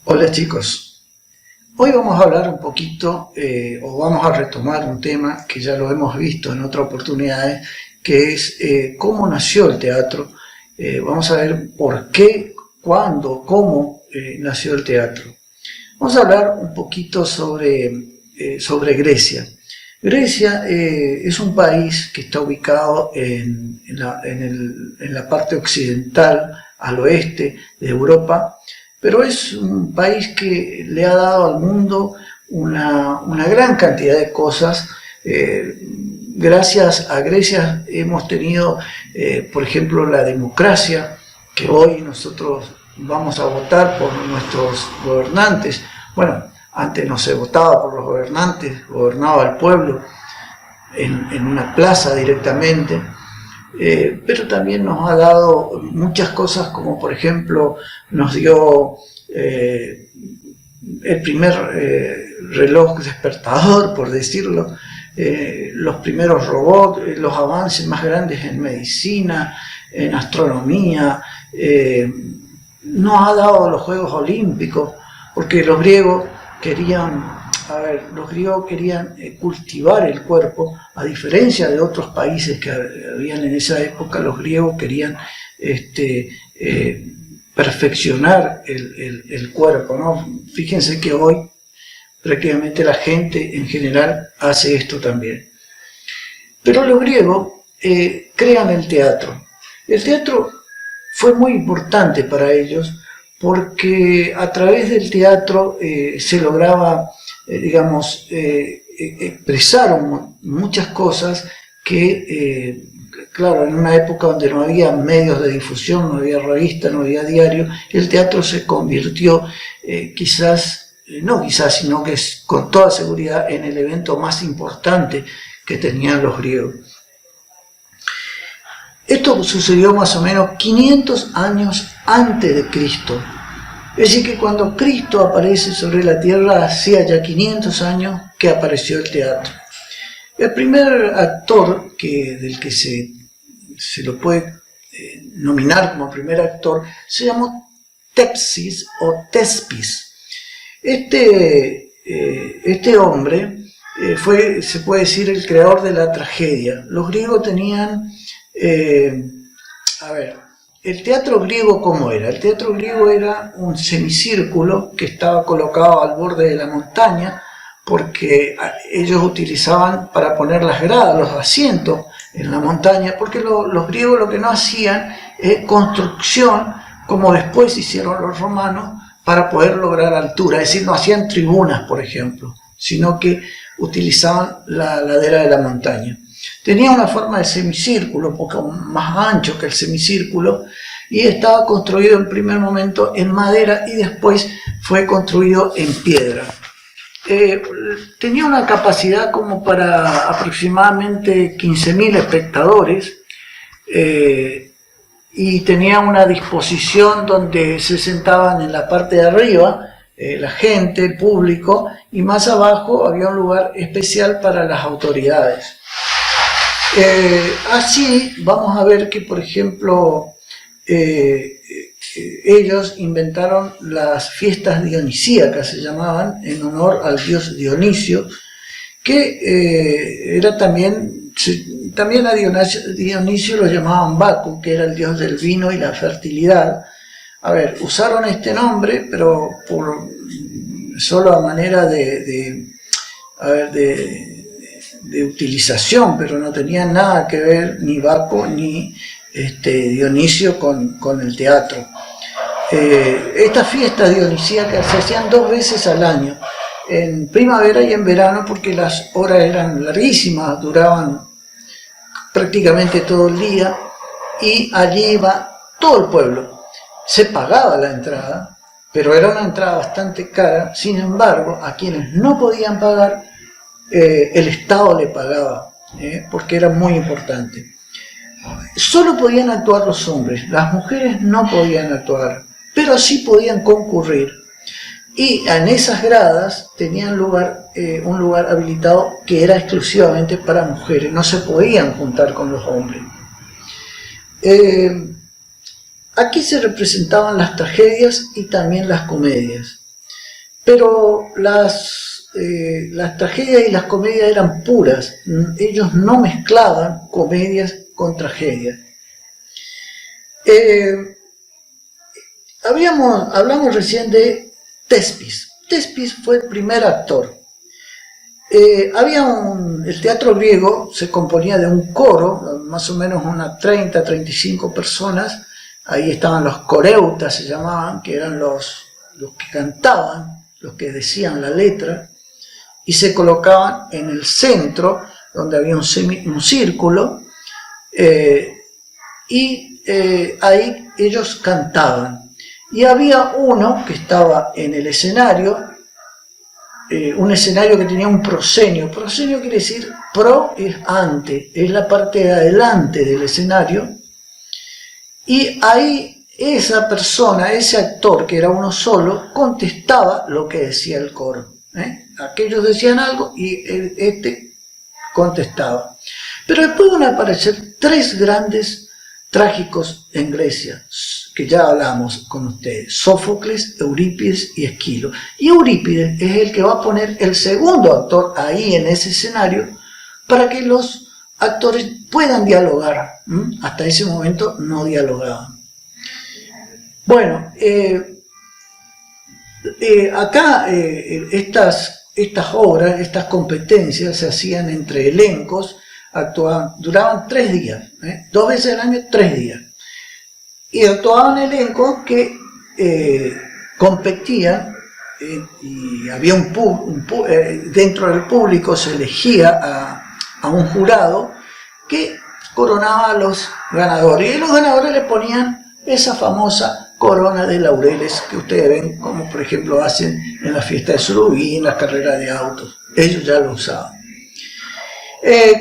Hola chicos, hoy vamos a hablar un poquito o vamos a retomar un tema que ya lo hemos visto en otras oportunidades, que es cómo nació el teatro. Vamos a ver por qué, cuándo, cómo nació el teatro. Vamos a hablar un poquito sobre Grecia. Grecia es un país que está ubicado en la parte occidental, al oeste de Europa, pero es un país que le ha dado al mundo una gran cantidad de cosas. Gracias a Grecia hemos tenido, por ejemplo, la democracia, que hoy nosotros vamos a votar por nuestros gobernantes. Bueno, antes no se votaba por los gobernantes, gobernaba el pueblo en una plaza directamente. Pero también nos ha dado muchas cosas, como por ejemplo nos dio el primer reloj despertador, por decirlo, los primeros robots, los avances más grandes en medicina, en astronomía, nos ha dado los Juegos Olímpicos, porque los griegos querían cultivar el cuerpo, a diferencia de otros países que habían en esa época. Los griegos querían perfeccionar el cuerpo, ¿no? Fíjense que hoy prácticamente la gente en general hace esto también. Pero los griegos crean el teatro. El teatro fue muy importante para ellos porque a través del teatro se lograba expresaron muchas cosas que, claro, en una época donde no había medios de difusión, no había revista, no había diario, el teatro se convirtió sino que con toda seguridad en el evento más importante que tenían los griegos. Esto sucedió más o menos 500 años antes de Cristo. Es decir, que cuando Cristo aparece sobre la tierra, hacía ya 500 años que apareció el teatro. El primer actor del que se lo puede nominar como primer actor se llamó Tepsis o Tespis. Este hombre fue, se puede decir, el creador de la tragedia. Los griegos tenían... el teatro griego, ¿cómo era? El teatro griego era un semicírculo que estaba colocado al borde de la montaña, porque ellos utilizaban para poner las gradas, los asientos en la montaña, porque los griegos lo que no hacían es construcción, como después hicieron los romanos, para poder lograr altura. Es decir, no hacían tribunas, por ejemplo, sino que utilizaban la ladera de la montaña. Tenía una forma de semicírculo, un poco más ancho que el semicírculo, y estaba construido en primer momento en madera y después fue construido en piedra. Tenía una capacidad como para aproximadamente 15.000 espectadores, y tenía una disposición donde se sentaban en la parte de arriba la gente, el público, y más abajo había un lugar especial para las autoridades. Así vamos a ver que, por ejemplo, ellos inventaron las fiestas dionisíacas, se llamaban, en honor al dios Dionisio, que era también a Dionisio lo llamaban Baco, que era el dios del vino y la fertilidad. Usaron este nombre, pero solo a manera de utilización, pero no tenía nada que ver ni Baco ni Dionisio con el teatro. Estas fiestas dionisíacas se hacían 2 veces al año, en primavera y en verano, porque las horas eran larguísimas, duraban prácticamente todo el día, y allí iba todo el pueblo. Se pagaba la entrada, pero era una entrada bastante cara. Sin embargo, a quienes no podían pagar, el Estado le pagaba, porque era muy importante. Solo podían actuar los hombres, las mujeres no podían actuar, pero sí podían concurrir. Y en esas gradas tenían un lugar habilitado que era exclusivamente para mujeres, no se podían juntar con los hombres. Aquí se representaban las tragedias y también las comedias. pero las tragedias y las comedias eran puras, ellos no mezclaban comedias con tragedias. Hablamos recién de Thespis. Thespis fue el primer actor. El teatro griego se componía de un coro, más o menos unas 30, 35 personas. Ahí estaban los coreutas, se llamaban, que eran los que cantaban, los que decían la letra, y se colocaban en el centro, donde había un círculo, ahí ellos cantaban. Y había uno que estaba en el escenario, un escenario que tenía un proscenio. Proscenio quiere decir, pro es ante, es la parte de adelante del escenario. Y ahí esa persona, ese actor, que era uno solo, contestaba lo que decía el coro. Aquellos decían algo y este contestaba. Pero después van a aparecer tres grandes trágicos en Grecia, que ya hablamos con ustedes: Sófocles, Eurípides y Esquilo. Y Eurípides es el que va a poner el segundo actor ahí en ese escenario para que los actores puedan dialogar. Hasta ese momento no dialogaban. Bueno, acá estas obras, estas competencias se hacían entre elencos, duraban 3 días, 2 veces al año, 3 días. Y actuaban elencos que competían, y había dentro del público se elegía a un jurado que coronaba a los ganadores. Y los ganadores le ponían esa famosa corona de laureles que ustedes ven, como por ejemplo hacen en la fiesta de Surubí, en las carreras de autos. Ellos ya lo usaban.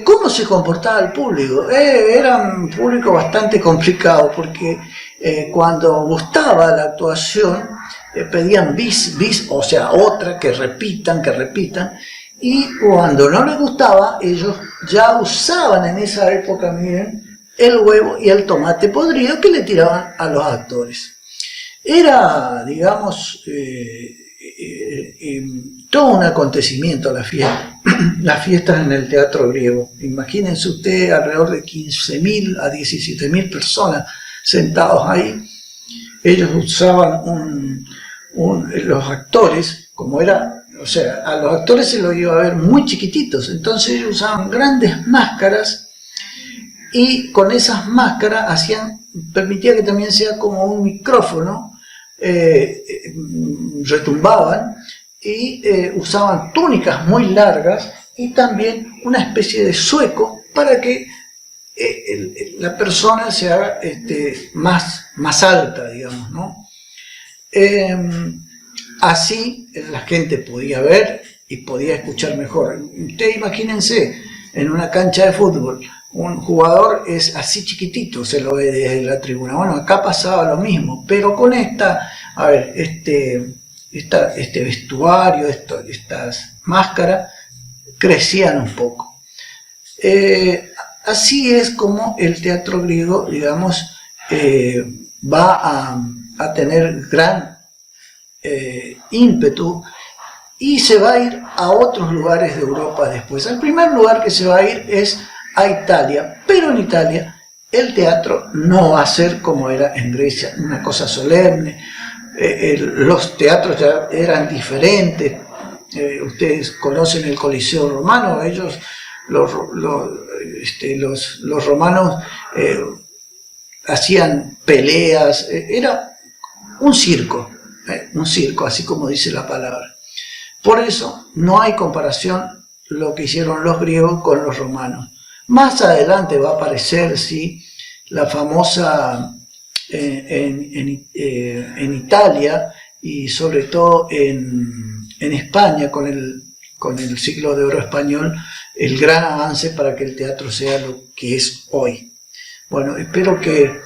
¿Cómo se comportaba el público? Era un público bastante complicado, porque cuando gustaba la actuación pedían bis, o sea, otra, que repitan, y cuando no les gustaba, ellos ya usaban en esa época, miren, el huevo y el tomate podrido que le tiraban a los actores. Era, digamos, todo un acontecimiento la fiesta. Las fiestas en el teatro griego. Imagínense ustedes alrededor de 15.000 a 17.000 personas sentados ahí. Ellos usaban los actores, como era, o sea, a los actores se los iba a ver muy chiquititos, entonces ellos usaban grandes máscaras, y con esas máscaras permitía que también sea como un micrófono, retumbaban, y usaban túnicas muy largas y también una especie de zueco para que la persona se haga más alta, digamos, ¿no? Así la gente podía ver y podía escuchar mejor. Ustedes imagínense, en una cancha de fútbol, un jugador es así chiquitito, se lo ve desde la tribuna. Bueno, acá pasaba lo mismo, pero con este vestuario, estas máscaras, crecían un poco. Así es como el teatro griego, digamos, va a tener gran ímpetu, y se va a ir a otros lugares de Europa después. El primer lugar que se va a ir es a Italia, pero en Italia el teatro no va a ser como era en Grecia, una cosa solemne. Los teatros ya eran diferentes. Ustedes conocen el Coliseo romano. Ellos, los romanos, hacían peleas. Era un circo, así como dice la palabra. Por eso no hay comparación lo que hicieron los griegos con los romanos. Más adelante va a aparecer, sí, la famosa en Italia, y sobre todo en España, con el siglo de oro español, el gran avance para que el teatro sea lo que es hoy. Bueno, espero que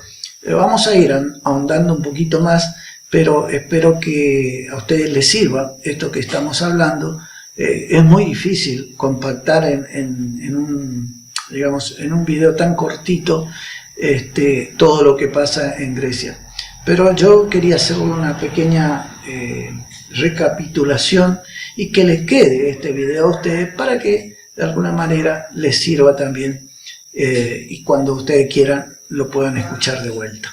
vamos a ir ahondando un poquito más, pero espero que a ustedes les sirva esto que estamos hablando. Es muy difícil compactar en un video tan cortito todo lo que pasa en Grecia. Pero yo quería hacer una pequeña recapitulación y que les quede este video a ustedes para que de alguna manera les sirva también y cuando ustedes quieran lo puedan escuchar de vuelta.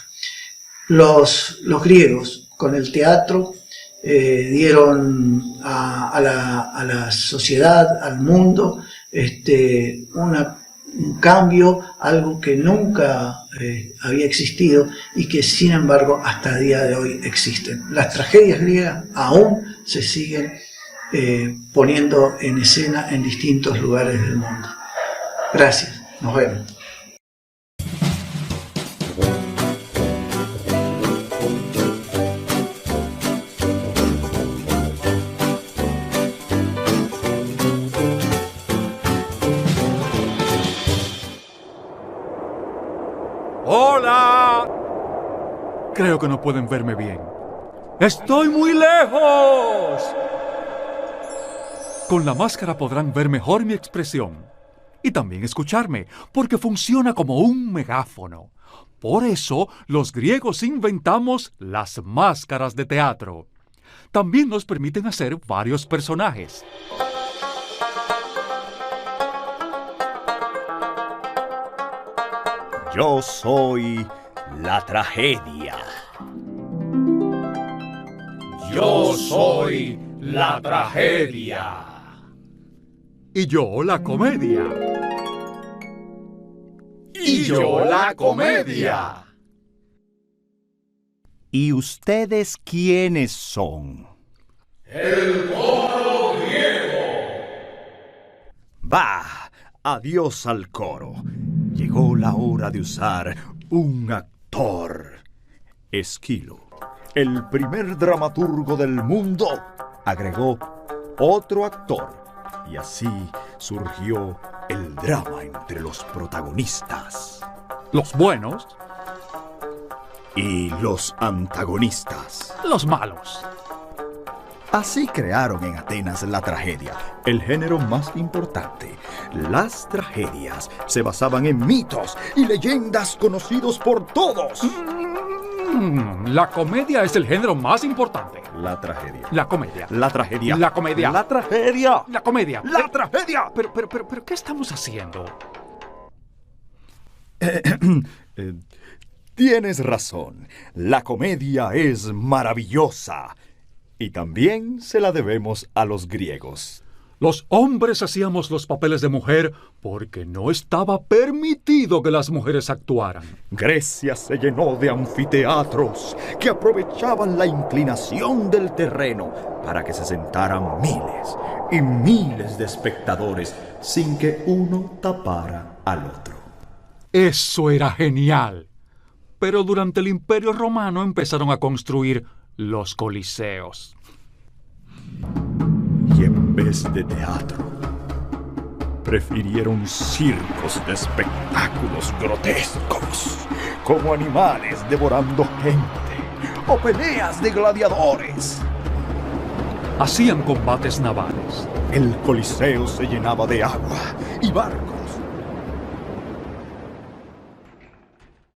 Los griegos con el teatro dieron a la sociedad, al mundo, un cambio, algo que nunca había existido y que sin embargo hasta el día de hoy existen. Las tragedias griegas aún se siguen poniendo en escena en distintos lugares del mundo. Gracias, nos vemos. ¡Hola! Creo que no pueden verme bien. ¡Estoy muy lejos! Con la máscara podrán ver mejor mi expresión y también escucharme, porque funciona como un megáfono. Por eso, los griegos inventamos las máscaras de teatro. También nos permiten hacer varios personajes. Yo soy la tragedia. Yo soy la tragedia. Y yo la comedia. Y yo la comedia. ¿Y ustedes quiénes son? El coro griego. ¡Bah! Adiós al coro. Llegó la hora de usar un actor. Esquilo, el primer dramaturgo del mundo, agregó otro actor. Y así surgió el drama entre los protagonistas. Los buenos. Y los antagonistas. Los malos. Así crearon en Atenas la tragedia, el género más importante. Las tragedias se basaban en mitos y leyendas conocidos por todos. La comedia es el género más importante. La tragedia. La comedia. La tragedia. La comedia. La tragedia. La comedia. La tragedia. Pero, ¿qué estamos haciendo? Tienes razón. La comedia es maravillosa. Y también se la debemos a los griegos. Los hombres hacíamos los papeles de mujer porque no estaba permitido que las mujeres actuaran. Grecia se llenó de anfiteatros que aprovechaban la inclinación del terreno para que se sentaran miles y miles de espectadores sin que uno tapara al otro. Eso era genial. Pero durante el Imperio Romano empezaron a construir los coliseos. Y en vez de teatro, prefirieron circos de espectáculos grotescos, como animales devorando gente o peleas de gladiadores. Hacían combates navales. El coliseo se llenaba de agua y barcos